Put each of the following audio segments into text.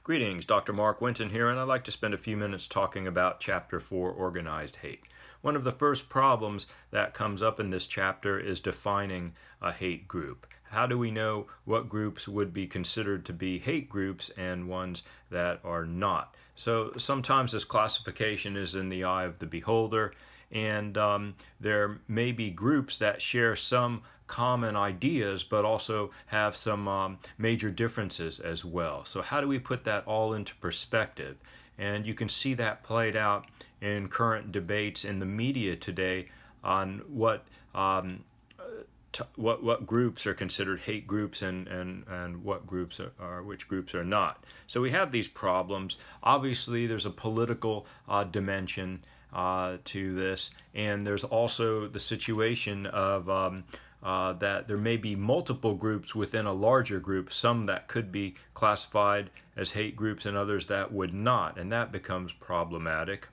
Greetings, Dr. Mark Winton here, and I'd like to spend a few minutes talking about Chapter 4, Organized Hate. One of the first problems that comes up in this chapter is defining a hate group. How do we know what groups would be considered to be hate groups and ones that are not? So sometimes this classification is in the eye of the beholder, and there may be groups that share some common ideas but also have some major differences as well. So how do we put that all into perspective? And you can see that played out in current debates in the media today on what groups are considered hate groups and what groups are which groups are not. So we have these problems. Obviously there's a political dimension to this, and there's also the situation of that there may be multiple groups within a larger group, some that could be classified as hate groups and others that would not, and that becomes problematic.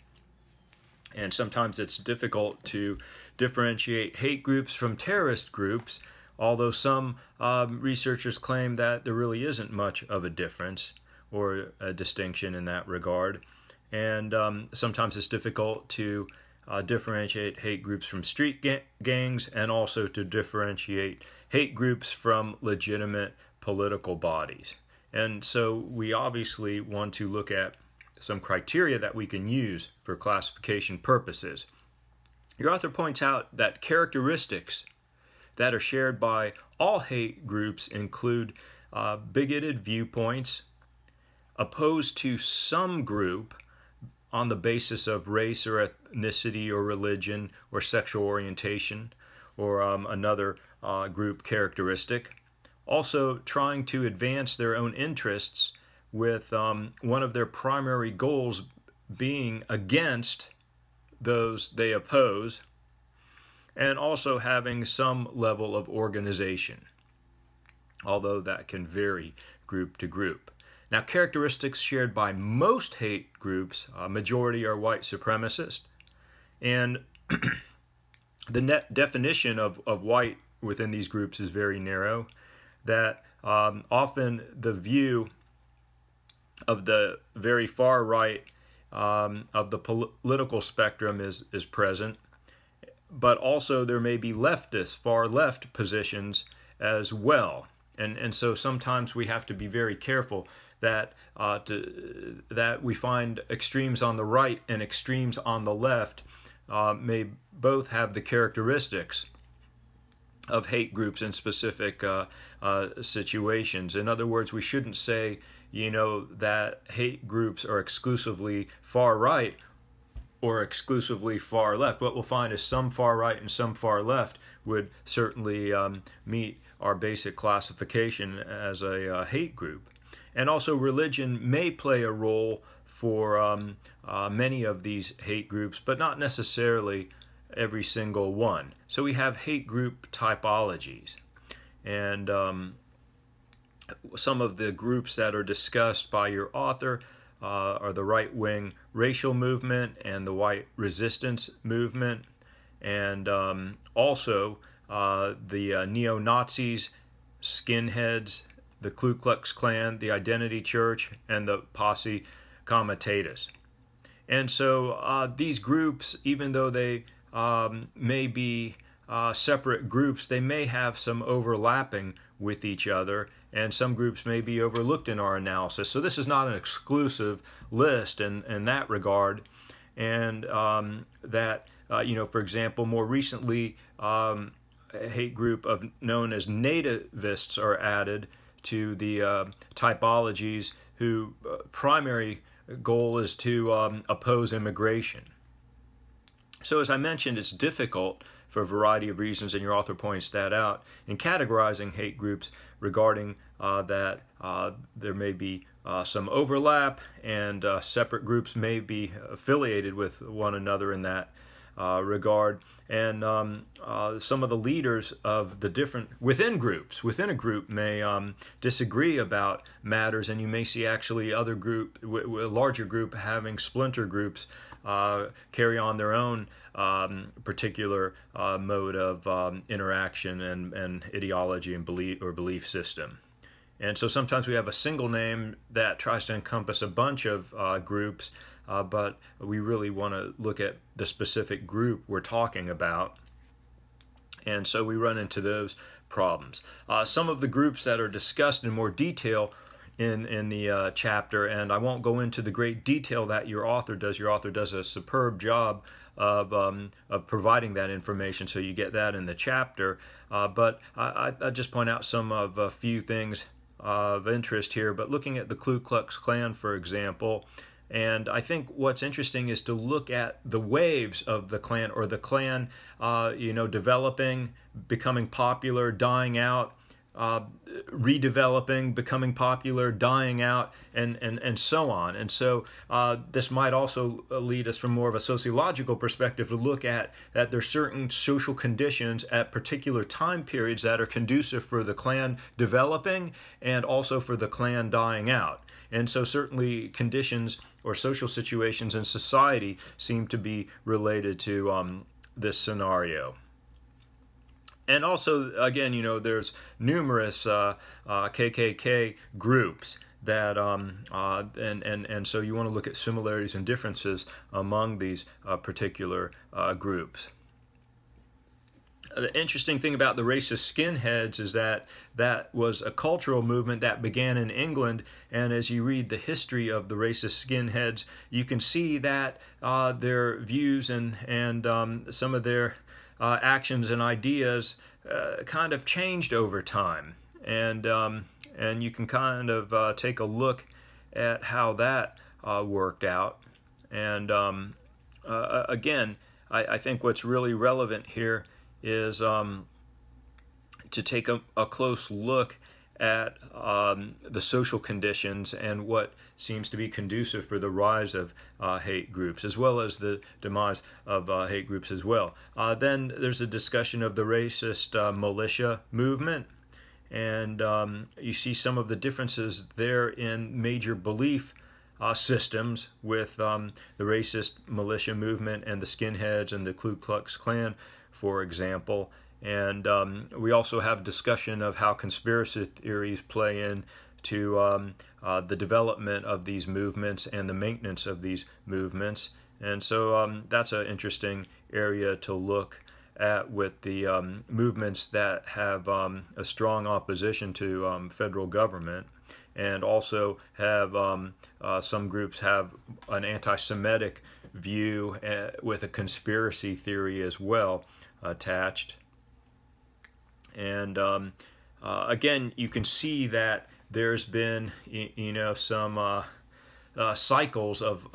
And sometimes it's difficult to differentiate hate groups from terrorist groups, although some researchers claim that there really isn't much of a difference or a distinction in that regard. And sometimes it's difficult to differentiate hate groups from street gangs, and also to differentiate hate groups from legitimate political bodies. And so we obviously want to look at some criteria that we can use for classification purposes. Your author points out that characteristics that are shared by all hate groups include bigoted viewpoints, opposed to some group on the basis of race or ethnicity or religion or sexual orientation or another group characteristic. Also trying to advance their own interests with one of their primary goals being against those they oppose, and also having some level of organization, although that can vary group to group. Now, characteristics shared by most hate groups, majority are white supremacist, and the definition of white within these groups is very narrow, that often the view of the very far right of the political spectrum is present, but also there may be leftist, far left positions as well. And so sometimes we have to be very careful that that we find extremes on the right and extremes on the left may both have the characteristics of hate groups in specific situations. In other words, we shouldn't say, you know, that hate groups are exclusively far right or exclusively far left. What we'll find is some far right and some far left would certainly meet our basic classification as a hate group. And also religion may play a role for many of these hate groups, but not necessarily every single one. So we have hate group typologies. And some of the groups that are discussed by your author are the right-wing racial movement and the white resistance movement, and also the neo-Nazis, skinheads, the Ku Klux Klan, the Identity Church, and the Posse Comitatus. And so these groups, even though they may be separate groups, they may have some overlapping with each other, and some groups may be overlooked in our analysis. So this is not an exclusive list in that regard, and that, you know, for example, more recently, a hate group known as nativists are added to the typologies whose primary goal is to oppose immigration. So as I mentioned, it's difficult for a variety of reasons, and your author points that out, in categorizing hate groups regarding that there may be some overlap, and separate groups may be affiliated with one another in that regard. And some of the leaders of the different, within a group may disagree about matters, and you may see actually other group, a larger group having splinter groups carry on their own particular mode of interaction and ideology and belief system. And so sometimes we have a single name that tries to encompass a bunch of groups, but we really want to look at the specific group we're talking about. And so we run into those problems. Some of the groups that are discussed in more detail in the chapter, and I won't go into the great detail that your author does. Your author does a superb job of providing that information, so you get that in the chapter. But I just point out some of a few things of interest here. But looking at the Ku Klux Klan, for example, and I think what's interesting is to look at the waves of the Klan, or the Klan, developing, becoming popular, dying out, redeveloping, becoming popular, dying out, and so on. And so this might also lead us from more of a sociological perspective to look at that there's certain social conditions at particular time periods that are conducive for the Klan developing and also for the Klan dying out. And so certainly conditions or social situations in society seem to be related to this scenario. And also, again, there's numerous KKK groups that, and so you want to look at similarities and differences among these particular groups. The interesting thing about the racist skinheads is that that was a cultural movement that began in England, and as you read the history of the racist skinheads, you can see that their views and some of their actions and ideas kind of changed over time, and you can kind of take a look at how that worked out. And again, I think what's really relevant here is to take a close look at the social conditions and what seems to be conducive for the rise of hate groups, as well as the demise of hate groups as well. Then there's a discussion of the racist militia movement, and you see some of the differences there in major belief systems with the racist militia movement and the skinheads and the Ku Klux Klan, for example. And we also have discussion of how conspiracy theories play into the development of these movements and the maintenance of these movements. And so that's an interesting area to look at with the movements that have a strong opposition to federal government, and also have some groups have an anti-Semitic view with a conspiracy theory as well attached. And again, you can see that there's been some cycles of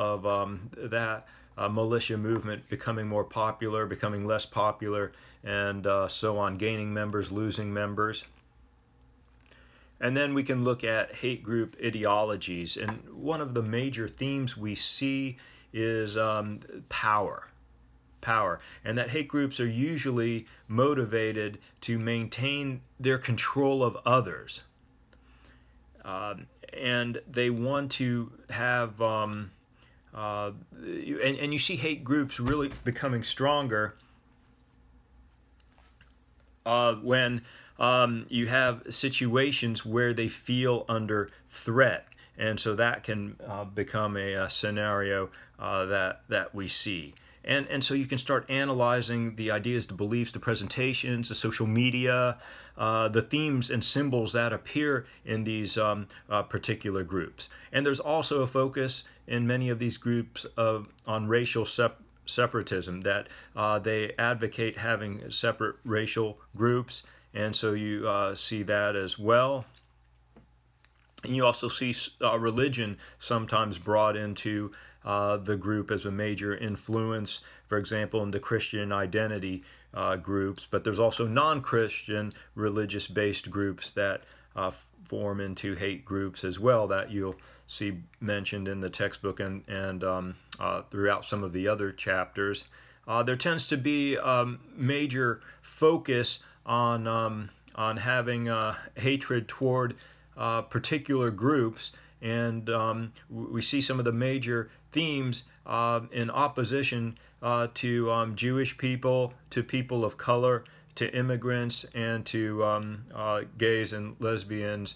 that militia movement becoming more popular, becoming less popular, and so on, gaining members, losing members. And then we can look at hate group ideologies, and one of the major themes we see is power, and that hate groups are usually motivated to maintain their control of others, and they want to have and you see hate groups really becoming stronger when you have situations where they feel under threat, and so that can become a scenario that we see. And so you can start analyzing the ideas, the beliefs, the presentations, the social media, the themes and symbols that appear in these particular groups. And there's also a focus in many of these groups on racial separatism, that they advocate having separate racial groups, and so you see that as well. And you also see religion sometimes brought into the group as a major influence, for example, in the Christian identity groups. But there's also non-Christian religious-based groups that form into hate groups as well, that you'll see mentioned in the textbook and throughout some of the other chapters. There tends to be major focus on having hatred toward particular groups, and we see some of the major themes in opposition to Jewish people, to people of color, to immigrants, and to gays and lesbians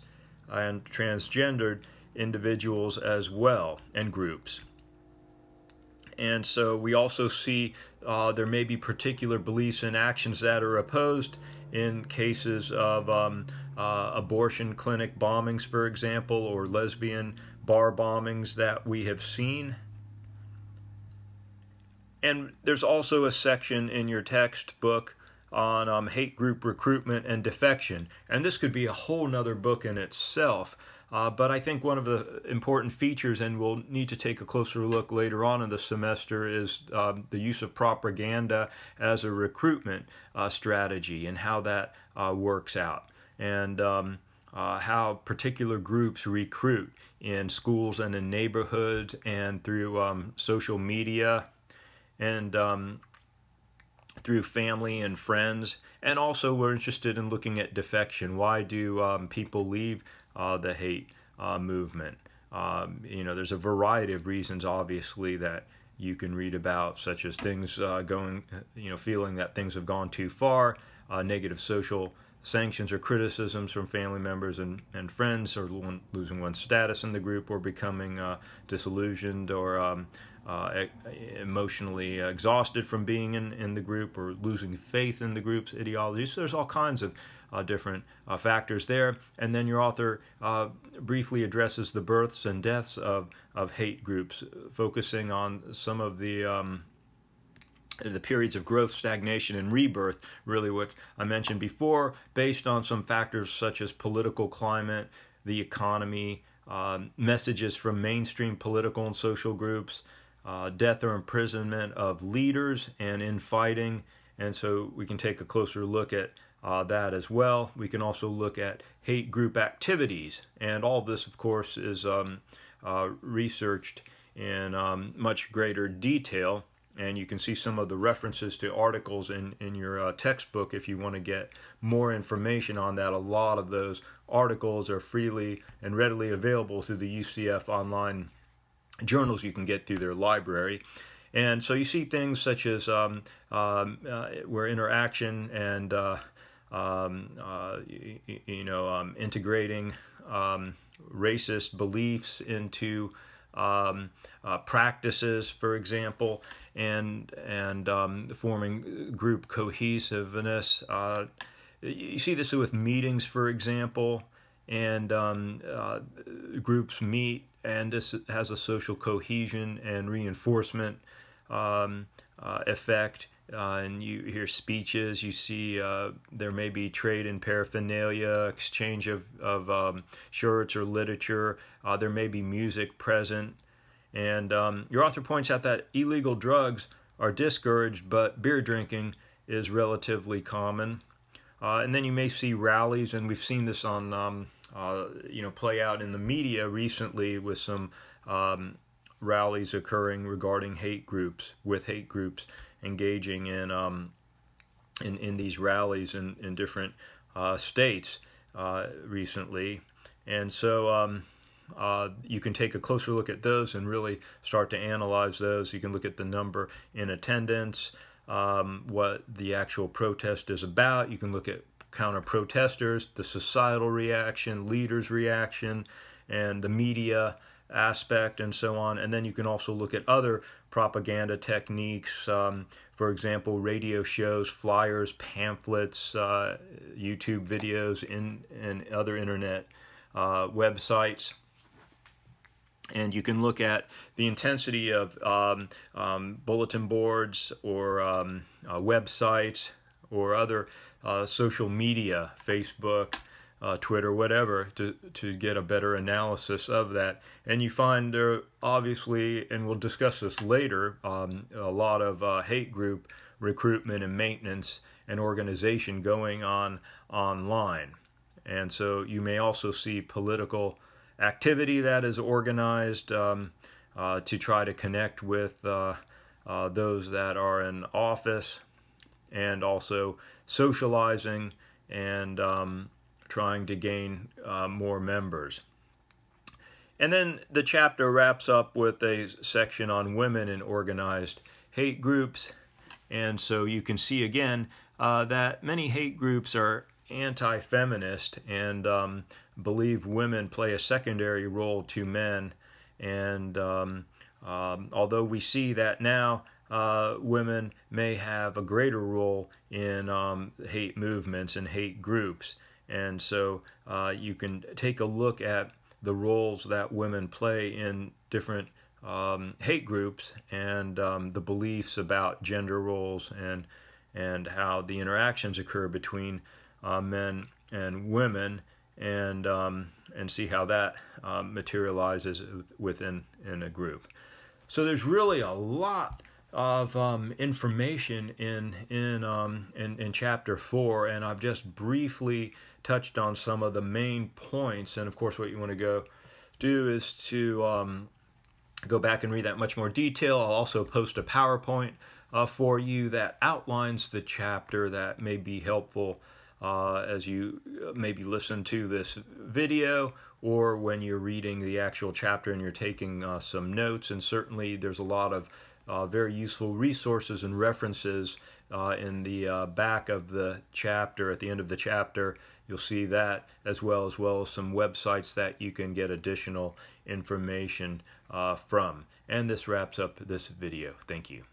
and transgendered individuals as well, and groups. And so we also see there may be particular beliefs and actions that are opposed in cases of abortion clinic bombings, for example, or lesbian bar bombings that we have seen. And there's also a section in your textbook on hate group recruitment and defection. And this could be a whole nother book in itself. But I think one of the important features, and we'll need to take a closer look later on in the semester, is the use of propaganda as a recruitment strategy and how that works out, and how particular groups recruit in schools and in neighborhoods and through social media and through family and friends. And also we're interested in looking at defection. Why do people leave the hate movement? There's a variety of reasons, obviously, that you can read about, such as things feeling that things have gone too far, negative social sanctions or criticisms from family members and friends, or losing one's status in the group, or becoming disillusioned or emotionally exhausted from being in the group, or losing faith in the group's ideologies. So there's all kinds of different factors there. And then your author briefly addresses the births and deaths of hate groups, focusing on some of the periods of growth, stagnation, and rebirth, really what I mentioned before, based on some factors such as political climate, the economy, messages from mainstream political and social groups, death or imprisonment of leaders, and infighting. And so we can take a closer look at that as well. We can also look at hate group activities, and all of this, of course, is researched in much greater detail. And you can see some of the references to articles in your textbook if you want to get more information on that. A lot of those articles are freely and readily available through the UCF online journals you can get through their library. And so you see things such as where interaction and integrating racist beliefs into practices, for example, and forming group cohesiveness. You see this with meetings, for example, and groups meet, and this has a social cohesion and reinforcement effect. And you hear speeches, you see there may be trade in paraphernalia, exchange of shirts or literature, there may be music present. And your author points out that illegal drugs are discouraged, but beer drinking is relatively common. And then you may see rallies, and we've seen this on play out in the media recently with some rallies occurring regarding hate groups, with hate groups engaging in these rallies in different states recently. And so you can take a closer look at those and really start to analyze those. You can look at the number in attendance, what the actual protest is about. You can look at counter-protesters, the societal reaction, leaders' reaction, and the media aspect, and so on. And then you can also look at other propaganda techniques, for example, radio shows, flyers, pamphlets, YouTube videos, and other internet websites. And you can look at the intensity of bulletin boards or websites or other social media, Facebook, Twitter, whatever, to get a better analysis of that. And you find there, obviously, and we'll discuss this later, a lot of hate group recruitment and maintenance and organization going on online. And so you may also see political activity that is organized to try to connect with those that are in office, and also socializing and trying to gain more members. And then the chapter wraps up with a section on women in organized hate groups. And so you can see again that many hate groups are anti-feminist and believe women play a secondary role to men. And although we see that now women may have a greater role in hate movements and hate groups. And so you can take a look at the roles that women play in different hate groups and the beliefs about gender roles and how the interactions occur between men and women, and see how that materializes within a group. So there's really a lot of information in chapter 4, and I've just briefly touched on some of the main points. And of course, what you want to do is to go back and read that much more detail. I'll also post a PowerPoint for you that outlines the chapter that may be helpful as you maybe listen to this video, or when you're reading the actual chapter and you're taking some notes. And certainly there's a lot of very useful resources and references in the back of the chapter. At the end of the chapter, you'll see that, as well as some websites that you can get additional information from. And this wraps up this video. Thank you.